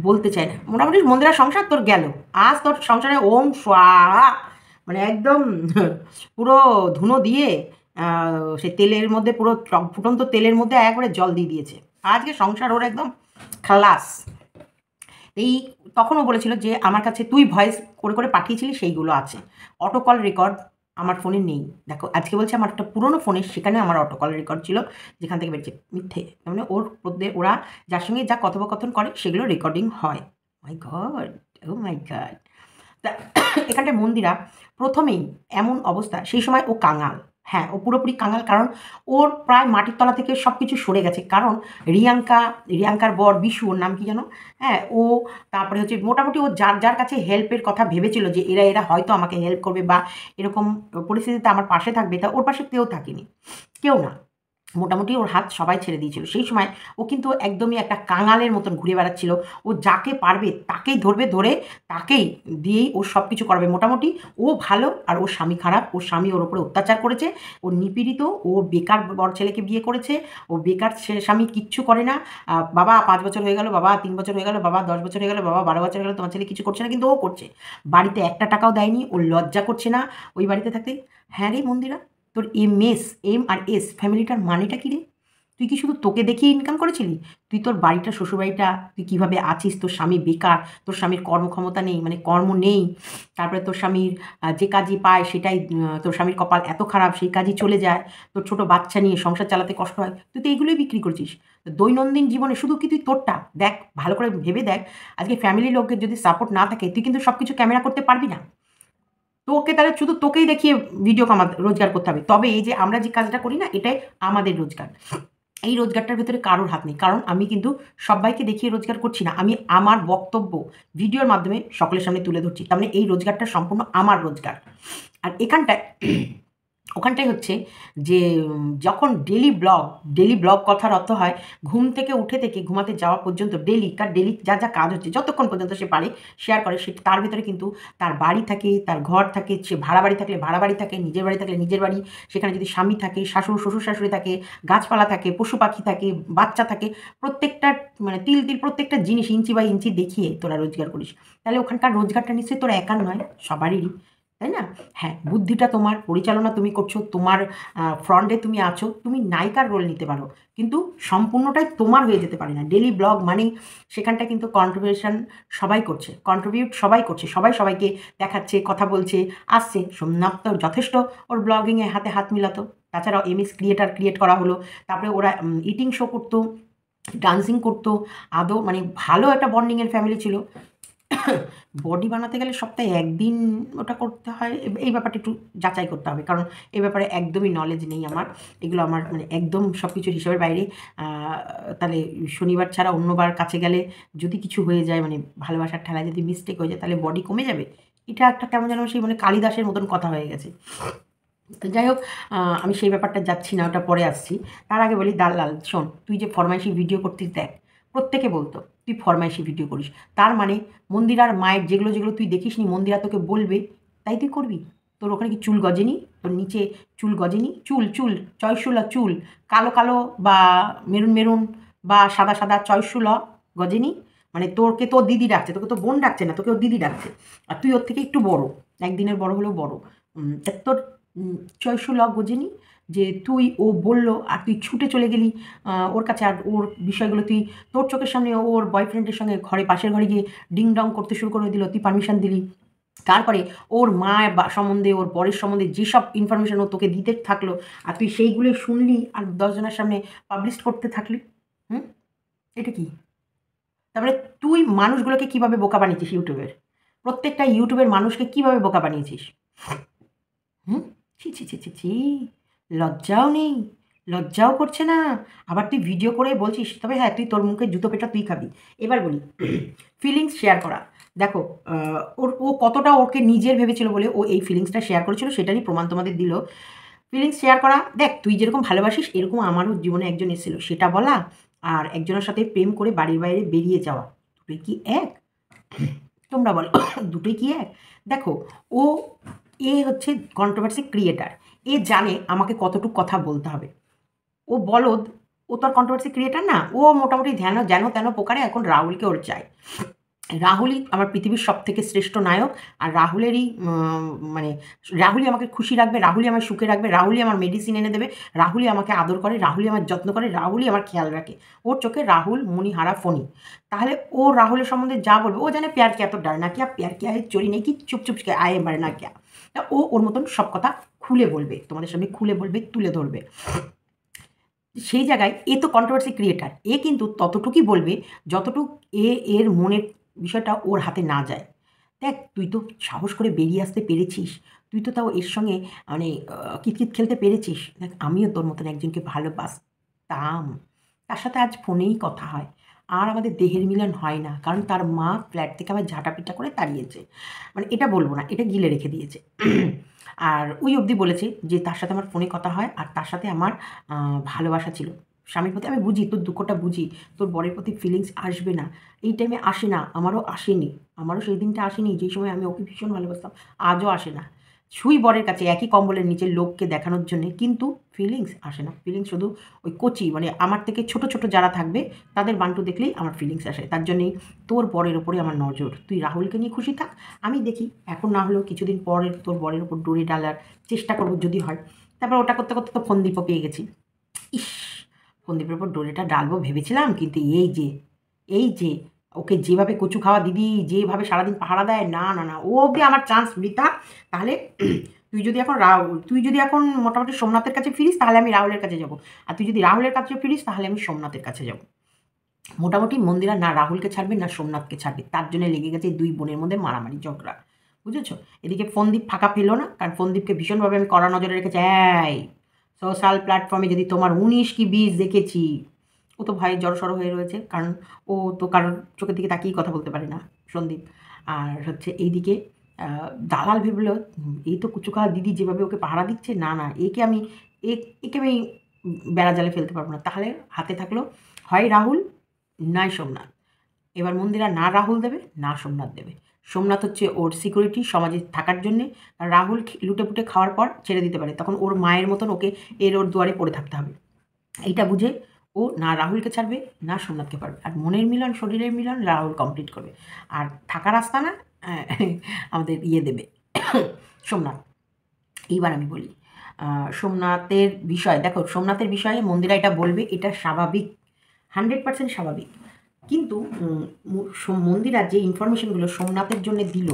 বলতে চায় না। মোটামুটি মন্দিরা সংসার তোর গেল, আজ তোর সংসারে ওম স্বাহা, মানে একদম পুরো ধুনো দিয়ে সে তেলের মধ্যে, পুরো ফুটন্ত তেলের মধ্যে একবারে জল দিয়ে দিয়েছে। আজকে সংসার ওর একদম খালাস। এই তখনও বলেছিল যে আমার কাছে তুই ভয়েস করে করে পাঠিয়েছিলি সেইগুলো আছে, অটো কল রেকর্ড আমার ফোনে নেই। দেখো আজকে বলছে আমার একটা পুরনো ফোনে, সেখানে আমার অটো কল রেকর্ড ছিল, যেখান থেকে বেরিয়েছে। মিথ্যে, মানে ওরা যার সঙ্গে যা কথোপকথন করে সেগুলো রেকর্ডিং হয়। মাই গড, ও মাই গড। তা এখানটায় মন্দিরা প্রথমেই এমন অবস্থা, সেই সময় ও কাঙাল। হ্যাঁ, ও পুরোপুরি কাঙাল, কারণ ওর প্রায় মাটির তলা থেকে সব কিছু সরে গেছে। কারণ রিয়াঙ্কার বর বিশু, ওর নাম কি জানো? হ্যাঁ, ও তারপরে হচ্ছে মোটামুটি ও যার যার কাছে হেল্পের কথা ভেবেছিল যে এরা হয়তো আমাকে হেল্প করবে বা এরকম পরিস্থিতিতে আমার পাশে থাকবে, তা ওর পাশে কেউ থাকেনি, কেউ না। মোটামুটি ওর হাত সবাই ছেড়ে দিয়েছিল। সেই সময় ও কিন্তু একদমই একটা কাঙালের মতন ঘুরে বেড়াচ্ছিল। ও যাকে পারবে তাকেই ধরবে, ধরে তাকেই দিয়েই ও সব কিছু করবে। মোটামুটি ও ভালো আর ওর স্বামী খারাপ। ওর স্বামী ওর উপরে অত্যাচার করেছে, ও নিপীড়িত, ও বেকার বর ছেলেকে বিয়ে করেছে, ও বেকার স্বামী কিচ্ছু করে না। বাবা 5 বছর হয়ে গেল, বাবা 3 বছর হয়ে গেল, বাবা 10 বছর হয়ে গেল, বাবা 12 বছর হয়ে গেল, তোমার ছেলে কিছু করছে না, কিন্তু ও করছে। বাড়িতে একটা টাকাও দেয়নি, ও লজ্জা করছে না ওই বাড়িতে থাকতে। হ্যাঁ রে মন্দিরা, তোর এম আর এস ফ্যামিলিটার মানেটা কী রে? তুই কি শুধু তোকে দেখিয়ে ইনকাম করেছিলি? তুই তোর বাড়িটা, শ্বশুরবাড়িটা, তুই কীভাবে আছিস? তোর স্বামী বেকার, তোর স্বামীর কর্মক্ষমতা নেই, মানে কর্ম নেই। তারপরে তোর স্বামীর যে কাজই পায় সেটাই, তোর স্বামীর কপাল এত খারাপ সেই কাজই চলে যায়। তোর ছোটো বাচ্চা নিয়ে সংসার চালাতে কষ্ট হয়, তুই তো এইগুলোই বিক্রি করছিস। দৈনন্দিন জীবনে শুধু কি তুই তোরটা দেখ, ভালো করে ভেবে দেখ। আজকে ফ্যামিলির লোকের যদি সাপোর্ট না থাকে, তুই কিন্তু সব কিছু ক্যামেরা করতে পারবি না। তোকে তাহলে শুধু তোকেই দেখিয়ে ভিডিও রোজগার করতে হবে। তবে এই যে আমরা যে কাজটা করি না, এটাই আমাদের রোজগার। এই রোজগারটার ভেতরে কারোর হাত নেই, কারণ আমি কিন্তু সবাইকে দেখিয়ে রোজগার করছি না। আমি আমার বক্তব্য ভিডিওর মাধ্যমে সকলের সামনে তুলে ধরছি, তার মানে এই রোজগারটা সম্পূর্ণ আমার রোজগার। আর ওখানটায় হচ্ছে যে যখন ডেলি ব্লগ কথার অর্থ হয় ঘুম থেকে উঠে থেকে ঘুমাতে যাওয়া পর্যন্ত ডেলি যা যা কাজ হচ্ছে, যতক্ষণ পর্যন্ত সে পারে শেয়ার করে। সে তার ভেতরে কিন্তু তার বাড়ি থাকে, তার ঘর থাকে, সে ভাড়া বাড়ি থাকলে ভাড়া বাড়ি থাকে, নিজের বাড়ি থাকলে নিজের বাড়ি, সেখানে যদি স্বামী থাকে, শ্বশুর শাশুড়ি থাকে, গাছপালা থাকে, পশু পাখি থাকে, বাচ্চা থাকে, প্রত্যেকটা মানে তিল প্রত্যেকটা জিনিস ইঞ্চি বাই ইঞ্চি দেখিয়ে তোরা রোজগার করিস। তাহলে ওখানকার রোজগারটা নিশ্চয়ই তোরা একার নয়, সবারই, তাই না? হ্যাঁ, বুদ্ধিটা তোমার, পরিচালনা তুমি করছো, তোমার ফ্রন্টে তুমি আছো, তুমি নায়িকার রোল নিতে পারো, কিন্তু সম্পূর্ণটাই তোমার হয়ে যেতে পারে না। ডেলি ব্লগ মানে সেখানটা কিন্তু কন্ট্রিবিউট সবাই করছে, সবাই সবাইকে দেখাচ্ছে, কথা বলছে, আসছে। সোমনাথ তো যথেষ্ট ওর ব্লগিংয়ে হাত মিলাতো। তাছাড়াও ক্রিয়েট করা হলো, তারপরে ওরা ইটিং শো করতো, ডান্সিং করতো। আদৌ মানে ভালো একটা বন্ডিংয়ের ফ্যামিলি ছিল। বডি বানাতে গেলে সপ্তাহে একদিন ওটা করতে হয়, এই ব্যাপারটা একটু যাচাই করতে হবে, কারণ এই ব্যাপারে একদমই নলেজ নেই আমার। এগুলো আমার মানে একদম সব কিছুর হিসাবের বাইরে। তাহলে শনিবার ছাড়া অন্যবার কাছে গেলে যদি কিছু হয়ে যায়, মানে ভালোবাসার ঠেলায় যদি মিস্টেক হয়ে যায়, তাহলে বডি কমে যাবে। এটা একটা কেমন যেন সেই মানে কালিদাসের মতন কথা হয়ে গেছে। তো যাই হোক, আমি সেই ব্যাপারটা যাচ্ছি না, ওটা পরে আসছি। তার আগে বলি, দালাল শোন, তুই যে ফরমাইশি ভিডিও করতিস, দেখ প্রত্যেকে বলতো তুই ফরমাইশি ভিডিও করিস, তার মানে মন্দিরার মায়ের যেগুলো তুই দেখিস নি, মন্দিরা তোকে বলবে তাই তুই করবি। তোর ওখানে কি চুল গজেনি? তোর নিচে চুল গজেনি? চুল চয়শুলা চুল, কালো বা মেরুন বা সাদা চয়শুলা গজেনি? মানে তোর দিদি ডাকছে, তোকে তো বোন ডাকছে না, তোকে ওর দিদি ডাকছে, আর তুই ওর থেকে একটু বড়, একদিনের বড় হলেও বড়। তোর চয়শুলা গজেনি যে ও বললো আর তুই ছুটে চলে গেলি ওর কাছে, আর ওর বিষয়গুলো তুই তোর চোখের সামনে ওর বয়ফ্রেন্ডের সঙ্গে পাশের ঘরে গিয়ে ডিং ডং করতে শুরু করে দিল, তুই পারমিশন দিলি। তারপরে ওর মা সম্বন্ধে, ওর বরের সম্বন্ধে যেসব ইনফরমেশন ও তোকে দিতে থাকলো, আর তুই সেইগুলো শুনলি আর 10 জনের সামনে পাবলিশ করতে থাকলি। এটা কি? তারপরে তুই মানুষগুলোকে কিভাবে বোকা বানিয়েছিস? প্রত্যেকটা ইউটিউবের মানুষকে কিভাবে বোকা বানিয়েছিস? ছি, লজ্জাও নেই, লজ্জাও করছে না, আবার তুই ভিডিও করে বলছিস। তবে হ্যাঁ, তুই তোর মুখে জুতো পেটা তুই খাবি। এবার বলি ফিলিংস শেয়ার করা। দেখো ও কতটা ওকে নিজের ভেবেছিল বলে ও এই ফিলিংসটা শেয়ার করেছিল, সেটারই প্রমাণ তোমাদের দিল। ফিলিংস শেয়ার করা, দেখ তুই যেরকম ভালোবাসিস এরকম আমারও জীবনে একজন এসেছিল, সেটা বলা আর একজনের সাথে প্রেম করে বাড়ির বাইরে বেরিয়ে যাওয়া, দুটোই কি এক? তোমরা বলো দুটোই কি এক? দেখো ও হচ্ছে কন্ট্রোভার্সি ক্রিয়েটার, এ জানে আমাকে কতটুকু কথা বলতে হবে। ও বলদ, ও তো আর কন্ট্রোভার্সি ক্রিয়েটার না। ও মোটামুটি যেন তেন প্রকারে এখন রাহুলকে ওর চায়। রাহুলই আমার পৃথিবীর সব থেকে শ্রেষ্ঠ নায়ক, আর রাহুলেরই মানে রাহুলই আমাকে খুশি রাখবে, রাহুলই আমার সুখে রাখবে, রাহুলই আমার মেডিসিন এনে দেবে, রাহুলই আমাকে আদর করে, রাহুলই আমার যত্ন করে, রাহুলই আমার খেয়াল রাখে। ওর চোখে রাহুল মণিহারা ফণি। তাহলে ও রাহুলের সম্বন্ধে যা বলবে, ও জানে প্যার কে এত ডার না কিয়া, প্যার কে আয়ে চোরি নেই কি, চুপ চুপ কে আয়ে মারে না কিয়া। তা ও ওর মতন সব কথা খুলে বলবে, তোমাদের সামনে খুলে বলবে, তুলে ধরবে। সেই জায়গায় এ তো কন্ট্রোভার্সি ক্রিয়েটার, এ কিন্তু ততটুকুই বলবে যতটুকু এর মনের বিষয়টা ওর হাতে না যায়। দেখ তুই তো সাহস করে বেরিয়ে আসতে পেরেছিস, তুই তো তাও এর সঙ্গে মানে কিতকিত খেলতে পেরেছিস। দেখ আমিও তোর মতন একজনকে ভালোবাসতাম, তার সাথে আজ ফোনেই কথা হয়, আর আমাদের দেহের মিলন হয় না, কারণ তার মা ফ্ল্যাট থেকে আমার ঝাঁটাপিটা করে তাড়িয়েছে। মানে এটা বলবো না, এটা গিলে রেখে দিয়েছে। আর ওই অবধি বলেছে যে তার সাথে আমার ফোনে কথা হয় আর তার সাথে আমার ভালোবাসা ছিল স্বামীর প্রতি। আমি বুঝি তোর দুঃখটা, বুঝি তোর বরের প্রতি ফিলিংস আসবে না, এই টাইমে আসে না, আমারও আসেনি, আমারও সেই দিনটা আসেনি যেই সময় আমি ওকে ভীষণ ভালোবাসতাম, আজও আসে না। শুই বরের কাছে একই কম্বলের নিচে লোককে দেখানোর জন্যে, কিন্তু ফিলিংস আসে না। ফিলিংস শুধু ওই কচি মানে আমার থেকে ছোট ছোট যারা থাকবে তাদের বান্টু দেখলেই আমার ফিলিংস আসে। তার জন্যেই তোর বরের ওপরে আমার নজর, তুই রাহুলকে নিয়ে খুশি থাক, আমি দেখি এখন না হলেও কিছুদিন পরে তোর বরের ওপর ডোরে ডালার চেষ্টা করবো যদি হয়। তারপর ওটা করতে করতে তো ফোনদীপও পেয়ে গেছি। ইস, ফোনদীপের ওপর ডোরেটা ডালবো ভেবেছিলাম, কিন্তু এই যে ওকে যেভাবে কচু খাওয়া দিদি যেভাবে সারাদিন পাহারা দেয়, না না না, ও অবধি আমার চান্স বৃথা। তাহলে তুই যদি এখন মোটামুটি সোমনাথের কাছে ফিরিস তাহলে আমি রাহুলের কাছে যাব, আর তুই যদি রাহুলের কাছে ফিরিস তাহলে আমি সোমনাথের কাছে যাব। মোটামুটি মন্দিরা না রাহুলকে ছাড়বে না সোমনাথকে ছাড়বে, তার জন্য লেগে গেছে দুই বোনের মধ্যে মারামারি ঝগড়া, বুঝেছো? এদিকে ফোনদীপ ফাঁকা পেলো না, কারণ ফোনদীপকে ভীষণভাবে আমি কড়া নজরে রেখেছি। এই সোশ্যাল প্ল্যাটফর্মে যদি তোমার 19 কি 20 দেখেছি, ও তো ভয়ে জড়সড় হয়ে রয়েছে, কারণ ও তো কারোর চোখের দিকে তাকিয়ে কথা বলতে পারে না সন্দীপ। আর হচ্ছে এইদিকে দালাল ভেবলো এই তো কুচুকা দিদি যেভাবে ওকে পাহারা দিচ্ছে, না না একে আমি বেড়া জালে ফেলতে পারবো না। তাহলে হাতে থাকলো হয় রাহুল নাই সোমনাথ। এবার মন্দিরা না রাহুল দেবে না সোমনাথ দেবে। সোমনাথ হচ্ছে ওর সিকিউরিটি সমাজে থাকার জন্যে, আর রাহুল লুটে পুটে খাওয়ার পর ছেড়ে দিতে পারে, তখন ওর মায়ের মতন ওকে ওর দুয়ারে পড়ে থাকতে হবে। এইটা বুঝে ও না রাহুলকে ছাড়বে না সোমনাথকে পারবে, আর মনের মিলন শরীরের মিলন রাহুল কমপ্লিট করবে, আর থাকার রাস্তা না আমাদের দেবে সোমনাথ। এইবার আমি বলি সোমনাথের বিষয়, দেখো সোমনাথের বিষয়ে মন্দিরা এটা বলবে, এটা স্বাভাবিক, 100% স্বাভাবিক। কিন্তু মন্দিরা যে ইনফরমেশনগুলো সোমনাথের জন্য দিল,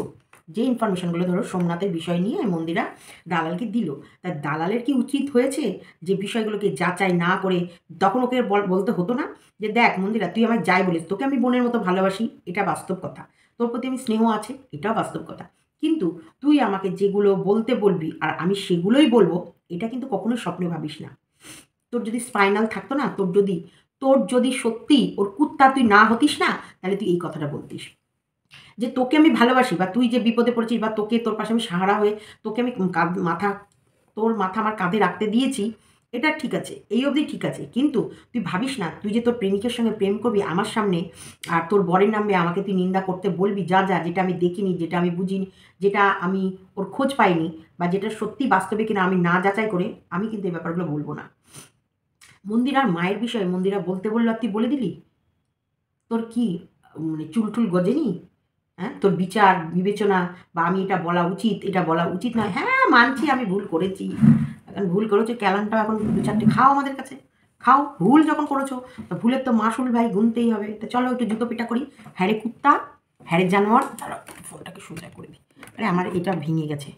যে ইনফরমেশনগুলো ধরো সোমনাথের বিষয় নিয়ে মন্দিরা দালালকে দিল, তার দালালের কি উচিত হয়েছে যে বিষয়গুলোকে যাচাই না করে তখন ওকে বলতে হতো না যে দেখ মন্দিরা তুই আমায় যাই বলিস, তোকে আমি বোনের মতো ভালোবাসি, এটা বাস্তব কথা, তোর প্রতি আমি স্নেহ আছে, এটাও বাস্তব কথা, কিন্তু তুই আমাকে যেগুলো বলতে বলবি আর আমি সেগুলোই বলবো, এটা কিন্তু কখনোই স্বপ্নে ভাবিস না। তোর যদি স্পাইনাল থাকতো না, তোর যদি সত্যি ওর কুত্তা তুই না হতিস না, তাহলে তুই এই কথাটা বলতিস যে তোকে আমি ভালোবাসি, বা তুই যে বিপদে পড়েছিস, বা তোর পাশে আমি সাহারা হয়ে তোকে আমি তোর মাথা আমার কাঁধে রাখতে দিয়েছি, এটা ঠিক আছে, এই অবধি ঠিক আছে, কিন্তু তুই ভাবিস না তুই যে তোর প্রেমিকের সঙ্গে প্রেম করবি আমার সামনে, আর তোর বরের নামে আমাকে তুই নিন্দা করতে বলবি, যেটা আমি দেখিনি, যেটা আমি বুঝিনি, যেটা আমি ওর খোঁজ পাইনি, বা যেটা সত্যি বাস্তবে কিনা আমি না যাচাই করে, আমি কিন্তু এই ব্যাপারগুলো বলবো না। মন্দিরার মায়ের বিষয়ে মন্দিরা বলতে বললো আর তুই বলে দিলি, তোর কি মানে চুলটুল গজেনি? হ্যাঁ, তোর বিচার বিবেচনা, বা আমি এটা বলা উচিত এটা বলা উচিত নয়, হ্যাঁ মানছি আমি ভুল করেছি, এখন ভুল করেছো ক্যালানটাও এখন 2-4টে খাও আমাদের কাছে, খাও, ভুল যখন করেছো ভুলের তো মাসুল ভাই গুনতেই হবে। তো চলো একটু জুতো পিটা করি। হ্যাঁ রে কুত্তা, হ্যাঁ রে জানোয়ার, তারা ফোনটাকে সোজা করে দিই, আরে আমার এটা ভেঙে গেছে।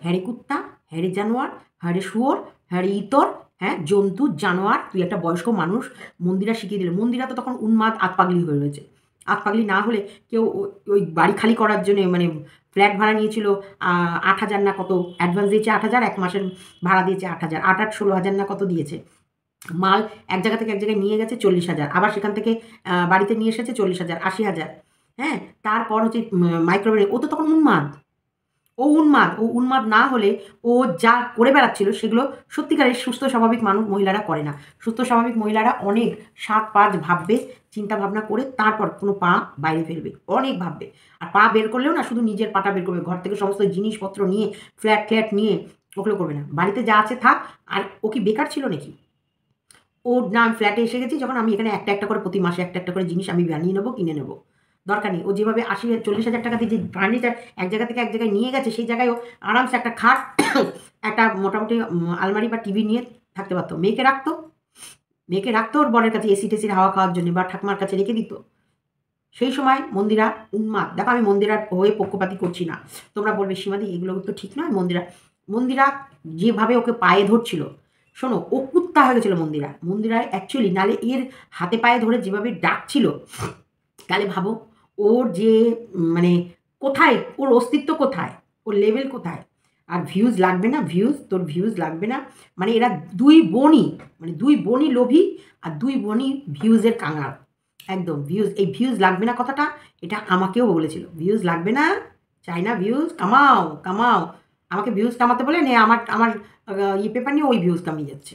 হ্যাঁ রে কুত্তা, হ্যাঁ রে জানোয়ার, হ্যাঁ রে শুয়োর, হ্যাঁ রে ইতর, হ্যাঁ জন্তু জানোয়ার, তুই একটা বয়স্ক মানুষ। মন্দিরা শিখিয়ে দিল, মন্দিরা তো তখন উন্মাদ আতপাগলি হয়ে রয়েছে, পাগলি না হলে কেউ ওই বাড়ি খালি করার জন্য মানে ফ্ল্যাট ভাড়া নিয়েছিল 8,000 না কত, অ্যাডভান্স দিয়েছে 8,000, 1 মাসের ভাড়া দিয়েছে 8,000, 8 16,000 না কত দিয়েছে। মাল এক জায়গা থেকে এক জায়গায় নিয়ে গেছে 40,000, আবার সেখান থেকে বাড়িতে নিয়ে এসেছে 40,000, 80,000। হ্যাঁ, তারপর হচ্ছে মাইক্রোওয়েভ, ও তো তখন উন্মাদ। ও উন্মাদ না হলে ও যা করে বেড়াচ্ছিল সেগুলো সত্যিকারের সুস্থ স্বাভাবিক মহিলারা করে না। সুস্থ স্বাভাবিক মহিলারা অনেক 7-5 ভাববে, চিন্তা ভাবনা করে তারপর কোনো পা বাইরে ফেলবে, অনেক ভাববে। আর পা বের করলেও না শুধু নিজের পাটা বের করবে, ঘর থেকে সমস্ত জিনিসপত্র নিয়ে ফ্ল্যাট নিয়ে ওগুলো করবে না। বাড়িতে যা আছে থাক। আর ও কি বেকার ছিল নাকি? ওর না আমি ফ্ল্যাটে এসে গেছি যখন, আমি এখানে একটা করে প্রতি মাসে একটা করে জিনিস আমি বানিয়ে নেবো, কিনে নেবো, দরকার নেই। ও যেভাবে 40,000 টাকা দিয়ে যে ফার্নিচার এক জায়গা থেকে এক জায়গায় নিয়ে গেছে, সেই জায়গায় ও আরামসে একটা খাট একটা মোটামুটি আলমারি বা টিভি নিয়ে থাকতে পারতো। মেয়েকে রাখতো ওর বরের কাছে এসি টেসির হাওয়া খাওয়ার জন্য, বা ঠাকুমার কাছে রেখে দিত। সেই সময় মন্দিরা উন্মাদ। দেখো, আমি মন্দিরার হয়ে পক্ষপাতি করছি না। তোমরা বলবে সীমাদি এগুলো তো ঠিক নয়। মন্দিরা যেভাবে ওকে পায়ে ধরছিল, শোনো, ও কুত্তা হয়ে গেছিলো মন্দিরায় অ্যাকচুয়ালি, নালে এর হাতে পায়ে ধরে যেভাবে ডাকছিল, তাহলে ভাবো ওর যে মানে কোথায়, ওর অস্তিত্ব কোথায়, ওর লেভেল কোথায়। আর ভিউজ লাগবে না, তোর ভিউজ লাগবে না। মানে এরা দুই বোনই লোভী, আর দুই বোনই ভিউজের কাঙাল। একদম ভিউজ লাগবে না কথাটা, এটা আমাকেও বলেছিল, ভিউজ লাগবে না, চাই না ভিউজ, কামাও। আমাকে ভিউজ কামাতে বলে নে, আমার পেপার নিয়ে ওই ভিউজ কামিয়ে যাচ্ছে,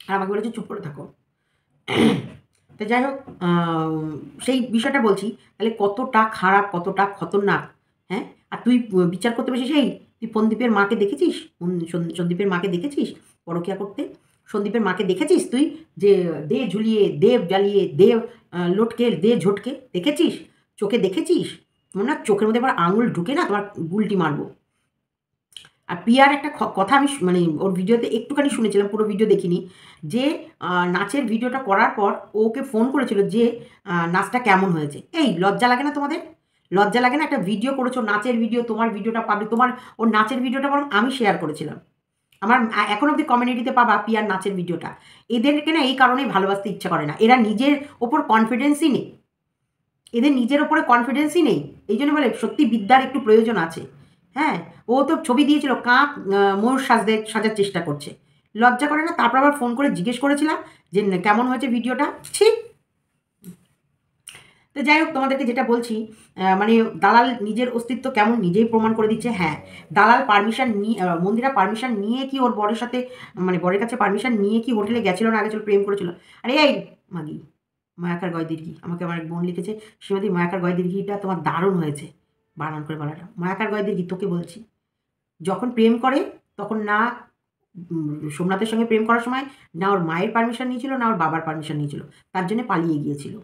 আর আমাকে বলেছে চুপ করে থাকো। তো যাই হোক, সেই বিষয়টা বলছি, তাহলে কতটা খারাপ, কতটা খতরনাক। হ্যাঁ, আর তুই বিচার করতে বসে তুই সন্দীপের মাকে দেখেছিস? সন্দীপের মাকে দেখেছিস পরকিয়া করতে? সন্দীপের মাকে দেখেছিস তুই যে দে ঝুলিয়ে, দেব জ্বালিয়ে, দেব লটকে, দে ঝটকে দেখেছিস? চোখে দেখেছিস? না, চোখের মধ্যে আবার আঙুল ঢুকে না তোমার গুলটি মারবো। আর প্রিয়ার একটা কথা আমি মানে ওর ভিডিওতে একটুখানি শুনেছিলাম, পুরো ভিডিও দেখিনি, যে নাচের ভিডিওটা করার পর ওকে ফোন করেছিল যে নাচটা কেমন হয়েছে। এই লজ্জা লাগে না তোমাদের? লজ্জা লাগে না? একটা ভিডিও করেছো, নাচের ভিডিও, তোমার ভিডিওটা পাবলিক, ওর নাচের ভিডিওটা বরং আমি শেয়ার করেছিলাম। আমার এখন অবধি কমিউনিটিতে পাবা পিয়ার নাচের ভিডিওটা। এদেরকে না এই কারণেই ভালোবাসতে ইচ্ছা করে না, এরা নিজের ওপর কনফিডেন্সই নেই, এদের নিজের ওপরে কনফিডেন্সই নেই। এই জন্য বলে সত্যি বিদ্যার একটু প্রয়োজন আছে। হ্যাঁ, ও তো ছবি দিয়েছিল কাক ময়ূর সাজার চেষ্টা করছে, লজ্জা করে না? তারপর আবার ফোন করে জিজ্ঞেস করেছিলাম যে কেমন হয়েছে ভিডিওটা। ঠিক। তো যাই হোক, তোমাদেরকে যেটা বলছি, মানে দালাল নিজের অস্তিত্ব কেমন নিজেই প্রমাণ করে দিচ্ছে। হ্যাঁ, দালাল পারমিশন নিয়ে, মন্দিরা পারমিশন নিয়ে কি ওর বরের সাথে, মানে বরের কাছে পারমিশন নিয়ে কি হোটেলে গেছিল না গেছিল, প্রেম করেছিল? আরে এই মাগি, মায়াকার গয় দীর্ঘি, আমাকে আমার এক বোন লিখেছে, শ্রীমতী মায়াকার গয় দীর্ঘিটা তোমার দারুণ হয়েছে বানান করে বলাটা। মায়াকার গয় দীর্ঘি তোকে বলছি, যখন প্রেম করে তখন না সোমনাথের সঙ্গে প্রেম করার সময় না ওর মায়ের পারমিশন নিয়েছিল, না ওর বাবার পারমিশন নিয়েছিল, তার জন্য পালিয়ে গিয়েছিল,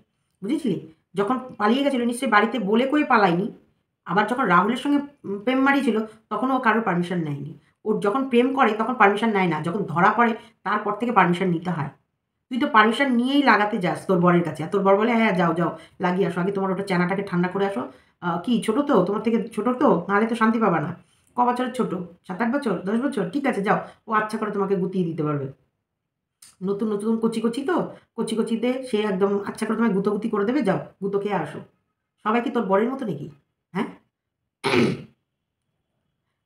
বুঝেছিলি? যখন পালিয়ে গেছিলো নিশ্চয়ই বাড়িতে বলে কই পালায়নি। আবার যখন রাহুলের সঙ্গে প্রেম মারিয়েছিল তখনও ও কারোর পারমিশন নেয়নি। ওর যখন প্রেম করে তখন পারমিশন নেয় না, যখন ধরা পড়ে তারপর থেকে পারমিশন নিতে হয়। তুই তো পারমিশন নিয়েই লাগাতে যাস তোর বরের কাছে, আর তোর বর বলে হ্যাঁ যাও লাগিয়ে আসো, আগে তোমার ওটা চেনাটাকে ঠান্ডা করে আসো। কি ছোটো তো, তোমার থেকে ছোটো তো, নাহলে তো শান্তি পাবা না। ক বছরের ছোটো? 7-8 বছর, 10 বছর? ঠিক আছে যাও, ও আচ্ছা করে তোমাকে গুতিয়ে দিতে পারবে। নতুন কচি তো, কচিতে সে একদম আচ্ছা করে তোমায় গুঁতোগুতি করে দেবে, যাও গুঁতো খেয়ে আসো। সবাই কি তোর বরের মতো নাকি? হ্যাঁ।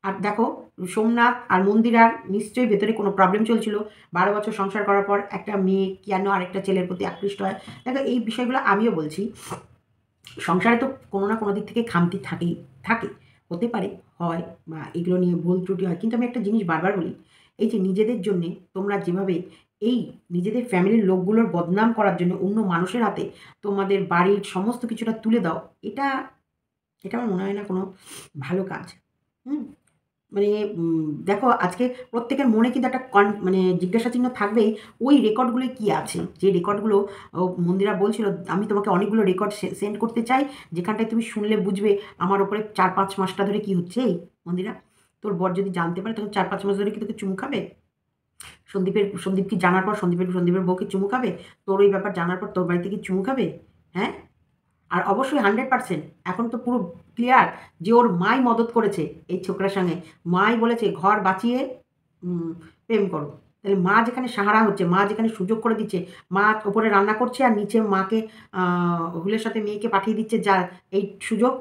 আর দেখো, সোমনাথ আর মন্দিরার নিশ্চয়ই ভেতরে কোনো প্রবলেম চলছিল। 12 বছর সংসার করার পর একটা মেয়ে কেন আরেকটা ছেলের প্রতি আকৃষ্ট হয়? দেখো, এই বিষয়গুলো আমিও বলছি। সংসারে তো কোনো না কোনো দিক থেকে খামতি থাকে, হতে পারে, হয়, বা এগুলো নিয়ে ভুল ত্রুটি হয়। কিন্তু আমি একটা জিনিস বারবার বলি, এই যে নিজেদের জন্যে তোমরা যেভাবে এই নিজেদের ফ্যামিলির লোকগুলোর বদনাম করার জন্য অন্য মানুষের হাতে তোমাদের বাড়ির সমস্ত কিছুটা তুলে দাও, এটা আমার মনে হয় না কোনো ভালো কাজ। হুম। মানে দেখো, আজকে প্রত্যেকের মনে কিন্তু একটা মানে জিজ্ঞাসা চিহ্ন থাকবেই, ওই রেকর্ডগুলো কি আছে, যে রেকর্ডগুলো মন্দিরা বলছিল আমি তোমাকে অনেকগুলো রেকর্ড সেন্ড করতে চাই, যেখানটায় তুমি শুনলে বুঝবে আমার ওপরে 4-5 মাসটা ধরে কি হচ্ছে। এই মন্দিরা, তোর বর যদি জানতে পারে তখন 4-5 মাস ধরে কি তোকে চুমু খাবে? সন্দীপ কি জানার পর সন্দীপের বউকে চুমু খাবে? তোর ওই ব্যাপার জানার পর তোর বাড়িতে কি চুমু খাবে? হ্যাঁ। আর অবশ্যই 100% এখন তো পুরো ক্লিয়ার যে ওর মাই মদত করেছে এই ছোকরার সঙ্গে। মাই বলেছে ঘর বাঁচিয়ে প্রেম করো। তাহলে মা যেখানে সাহারা হচ্ছে, মা যেখানে সুযোগ করে দিচ্ছে, মা ওপরে রান্না করছে আর নিচে মাকে হুলের সাথে মেয়েকে পাঠিয়ে দিচ্ছে, যা এই সুযোগ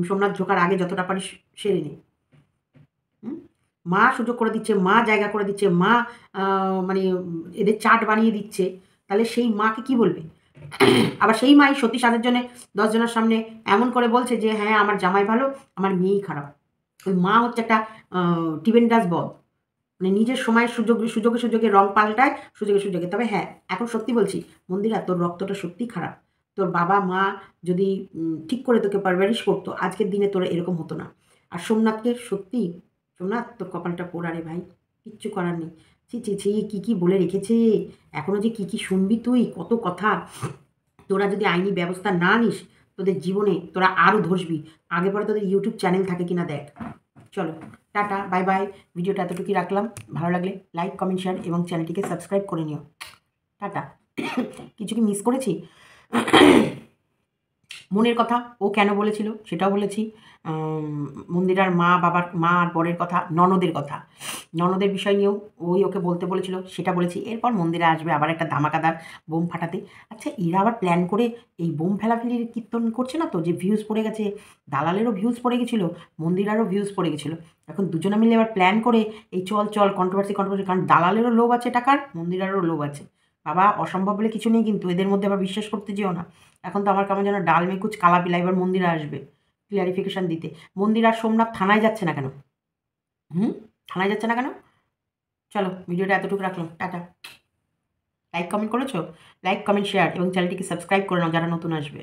সোমনাথ ঢোকার আগে যতটা পারিস সেরে নে। মা সুযোগ করে দিচ্ছে, মা জায়গা করে দিচ্ছে, মা মানে এদের চাট বানিয়ে দিচ্ছে, তাহলে সেই মাকে কি বলবে? আবার সেই মাই সতী সাধের জন্য 10 জনের সামনে এমন করে বলছে যে হ্যাঁ আমার জামাই ভালো, আমার মেয়েই খারাপ। ওই মা হচ্ছে একটা টিবেন্ডাস বদ, মানে নিজের সময়ের সুযোগে সুযোগে রং পাল্টায়, সুযোগে সুযোগে। তবে হ্যাঁ, এখন সত্যি বলছি মন্দিরা, তোর রক্তটা সত্যিই খারাপ। তোর বাবা মা যদি ঠিক করে তোকে পারভারিশ করতো, আজকের দিনে তোর এরকম হতো না। আর সোমনাথকে সত্যি, সোমনাথ তোর কপালটা পোড়া রে ভাই, কিচ্ছু করার নেই। ছি ছি ছি, কী কী বলে রেখেছে, এখনও যে কী কী শুনবি তুই, কত কথা। তোরা যদি আইনি ব্যবস্থা না নিস, তোদের জীবনে তোরা আরও ধসবি। আগে পরে তোদের ইউটিউব চ্যানেল থাকে কিনা দেখ। চলো, টাটা, বাই বাই। ভিডিওটা এতটুকুই রাখলাম। ভালো লাগলে লাইক, কমেন্ট, শেয়ার এবং চ্যানেলটিকে সাবস্ক্রাইব করে নিও। টাটা। কিছু কি মিস করেছি? মনের কথা ও কেন বলেছিল সেটাও বলেছি। মন্দিরার মা আর বরের কথা, ননদের কথা, ননদের বিষয় নিয়েও ওকে বলতে বলেছিল, সেটা বলেছি। এরপর মন্দিরে আসবে আবার একটা ধামাকাদার বোম ফাটাতে। আচ্ছা, এরা আবার প্ল্যান করে এই বোম ফেলাফেলির কীর্তন করছে না তো, যে ভিউজ পড়ে গেছে, দালালেরও ভিউজ পড়ে গেছিলো, মন্দিরারও ভিউজ পড়ে গেছিলো। এখন দুজনে মিলে আবার প্ল্যান করে এই চল কন্ট্রোভার্সি, কারণ দালালেরও লোভ আছে টাকার, মন্দিরারও লোভ আছে। বাবা, অসম্ভব বলে কিছু নেই, কিন্তু এদের মধ্যে আবার বিশ্বাস করতে যেও না। এখন তো আমার কেমন যেন ডাল মে কুচ কালা পিলা, এবার মন্দিরে আসবে ক্লিয়ারিফিকেশান দিতে। মন্দির আর সোমনাথ থানায় যাচ্ছে না কেন? থানায় যাচ্ছে না কেন? চলো, ভিডিওটা এতটুকু রাখলাম, টাটা। লাইক কমেন্ট করেছো? লাইক কমেন্ট শেয়ার এবং চ্যানেলটিকে সাবস্ক্রাইব করে নাও যারা নতুন আসবে।